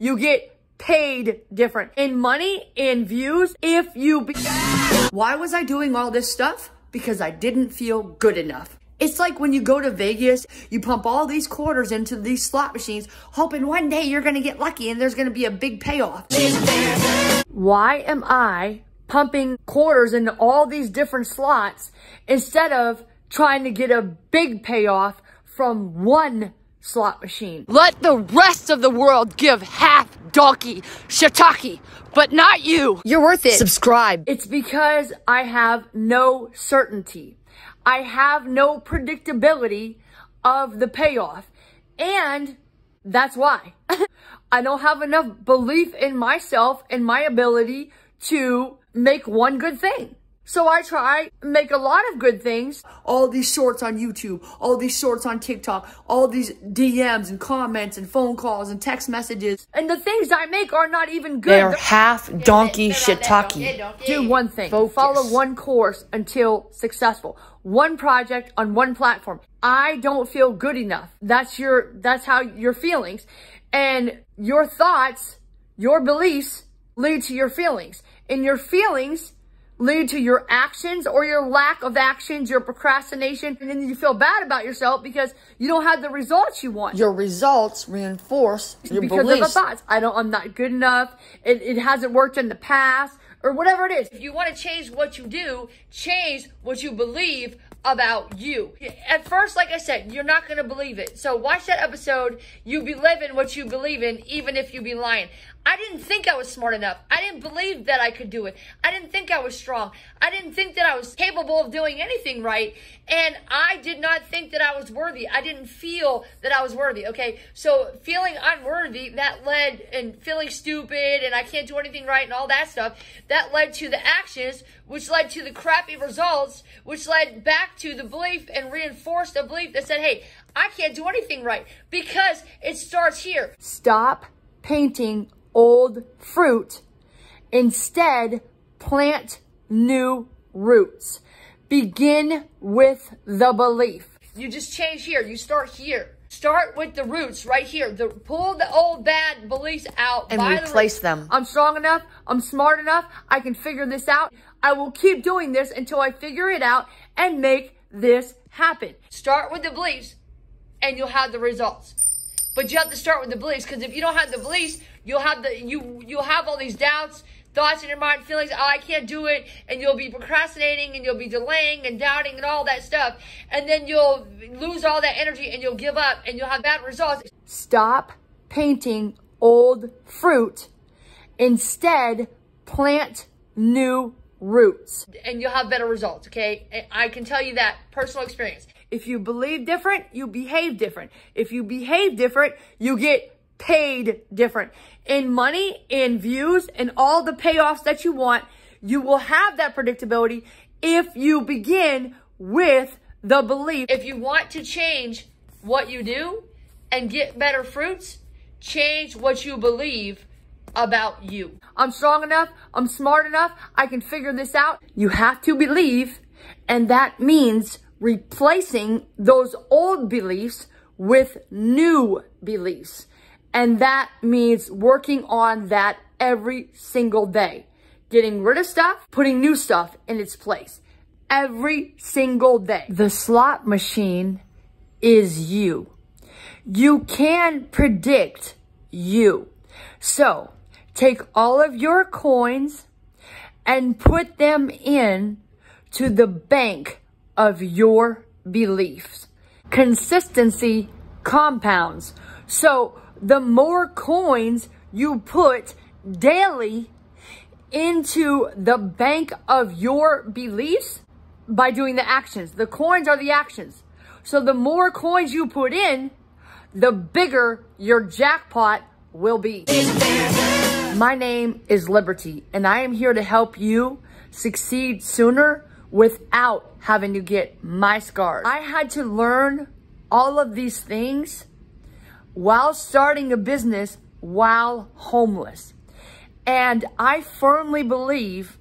you get paid different in money, in views. Why was I doing all this stuff? Because I didn't feel good enough. It's like when you go to Vegas, you pump all these quarters into these slot machines, hoping one day you're gonna get lucky and there's gonna be a big payoff. Why am I pumping quarters into all these different slots instead of trying to get a big payoff from one slot machine? Let the rest of the world give half donkey shiitake, but not you. You're worth it. Subscribe. It's because I have no certainty. I have no predictability of the payoff. And that's why. I don't have enough belief in myself and my ability to make one good thing. So I try to make a lot of good things. All these shorts on YouTube, all these shorts on TikTok, all these DMs and comments and phone calls and text messages. And the things I make are not even good. They're half donkey shiitake. Do one thing. Follow one course until successful. One project on one platform. I don't feel good enough. That's how your feelings. And your thoughts, your beliefs lead to your feelings. And your feelings lead to your actions or your lack of actions, your procrastination, and then you feel bad about yourself because you don't have the results you want. Your results reinforce your beliefs. Because of the thoughts. I'm not good enough. It hasn't worked in the past, or whatever it is. If you want to change what you do, change what you believe about you. At first, like I said, you're not going to believe it. So watch that episode. You be living what you believe in, even if you be lying. I didn't think I was smart enough. I didn't believe that I could do it. I didn't think I was strong. I didn't think that I was capable of doing anything right. And I did not think that I was worthy. I didn't feel that I was worthy, okay? So feeling unworthy, that led, and feeling stupid and I can't do anything right and all that stuff, that led to the actions, which led to the crappy results, which led back to the belief and reinforced a belief that said, hey, I can't do anything right, because it starts here. Stop painting old fruit. Instead, plant new roots. Begin with the belief. You just change here. You start here. Start with the roots right here. Pull the old bad beliefs out and replace them. I'm strong enough. I'm smart enough. I can figure this out. I will keep doing this until I figure it out and make this happen. Start with the beliefs and you'll have the results. But you have to start with the beliefs, because if you don't have the beliefs, you'll have all these doubts, thoughts in your mind, feelings, oh, I can't do it, and you'll be procrastinating, and you'll be delaying and doubting and all that stuff, and then you'll lose all that energy, and you'll give up, and you'll have bad results. Stop painting old fruit. Instead, plant new roots. And you'll have better results, okay? I can tell you that, personal experience. If you believe different, you behave different. If you behave different, you get paid different. In money, in views, and all the payoffs that you want, you will have that predictability if you begin with the belief. If you want to change what you do and get better fruits, change what you believe about you. I'm strong enough. I'm smart enough. I can figure this out. You have to believe, and that means replacing those old beliefs with new beliefs. And that means working on that every single day. Getting rid of stuff, putting new stuff in its place. Every single day. The slot machine is you. You can predict you. So, take all of your coins and put them in to the bank of your beliefs. Consistency compounds. So the more coins you put daily into the bank of your beliefs by doing the actions. The coins are the actions. So the more coins you put in, the bigger your jackpot will be. My name is Liberty, and I am here to help you succeed sooner without having to get my scars. I had to learn all of these things while starting a business while homeless. And I firmly believe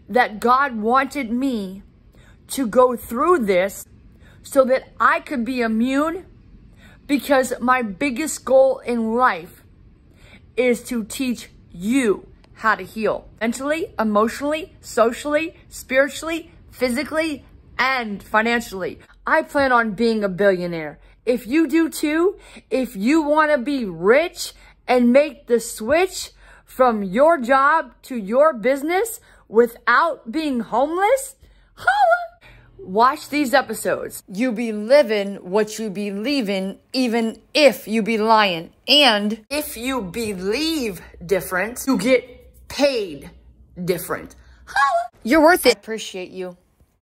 that God wanted me to go through this so that I could be immune, because my biggest goal in life is to teach you how to heal mentally, emotionally, socially, spiritually, physically, and financially. I plan on being a billionaire. If you do too, if you want to be rich and make the switch from your job to your business without being homeless, holla! Watch these episodes. You be living what you be leaving, even if you be lying. And if you believe different, you get paid different. Holla! You're worth it. I appreciate you.